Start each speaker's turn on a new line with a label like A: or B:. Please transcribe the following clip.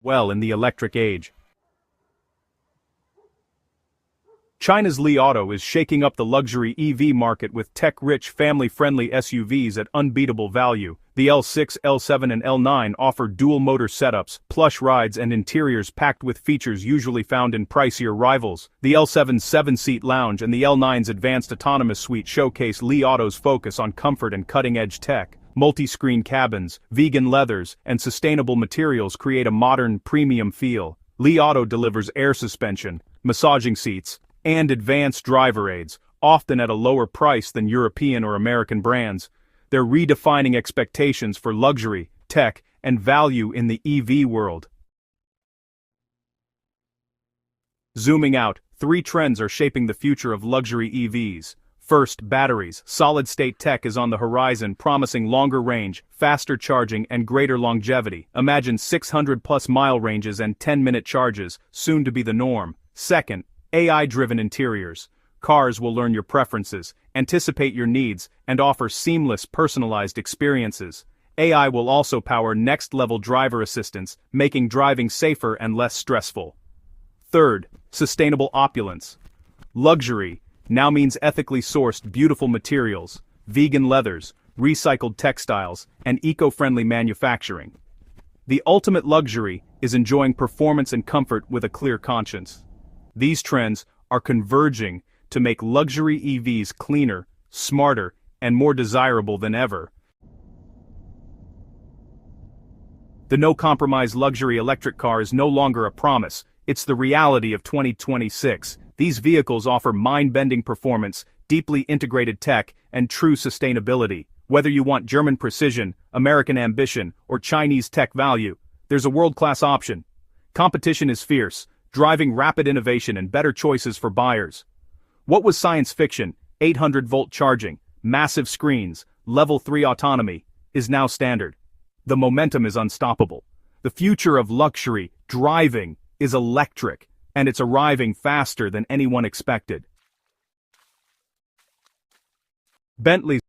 A: well in the electric age. China's Li Auto is shaking up the luxury EV market with tech-rich, family-friendly SUVs at unbeatable value. The L6, L7 and L9 offer dual-motor setups, plush rides and interiors packed with features usually found in pricier rivals. The L7's 7-seat lounge and the L9's advanced autonomous suite showcase Li Auto's focus on comfort and cutting-edge tech. Multi-screen cabins, vegan leathers, and sustainable materials create a modern, premium feel. Li Auto delivers air suspension, massaging seats, and advanced driver aids, often at a lower price than European or American brands. They're redefining expectations for luxury, tech, and value in the EV world. Zooming out, 3 trends are shaping the future of luxury EVs. First, batteries. Solid-state tech is on the horizon, promising longer range, faster charging, and greater longevity. Imagine 600-plus mile ranges and 10-minute charges, soon to be the norm. Second, AI-driven interiors. Cars will learn your preferences, anticipate your needs, and offer seamless, personalized experiences. AI will also power next-level driver assistance, making driving safer and less stressful. Third, sustainable opulence. Luxury now means ethically sourced, beautiful materials, vegan leathers, recycled textiles, and eco-friendly manufacturing. The ultimate luxury is enjoying performance and comfort with a clear conscience. These trends are converging to make luxury EVs cleaner, smarter, and more desirable than ever. The no-compromise luxury electric car is no longer a promise, it's the reality of 2026. These vehicles offer mind-bending performance, deeply integrated tech, and true sustainability. Whether you want German precision, American ambition, or Chinese tech value, there's a world-class option. Competition is fierce, driving rapid innovation and better choices for buyers. What was science fiction, 800-volt charging, massive screens, level 3 autonomy, is now standard. The momentum is unstoppable. The future of luxury, driving, is electric, and it's arriving faster than anyone expected. Bentley's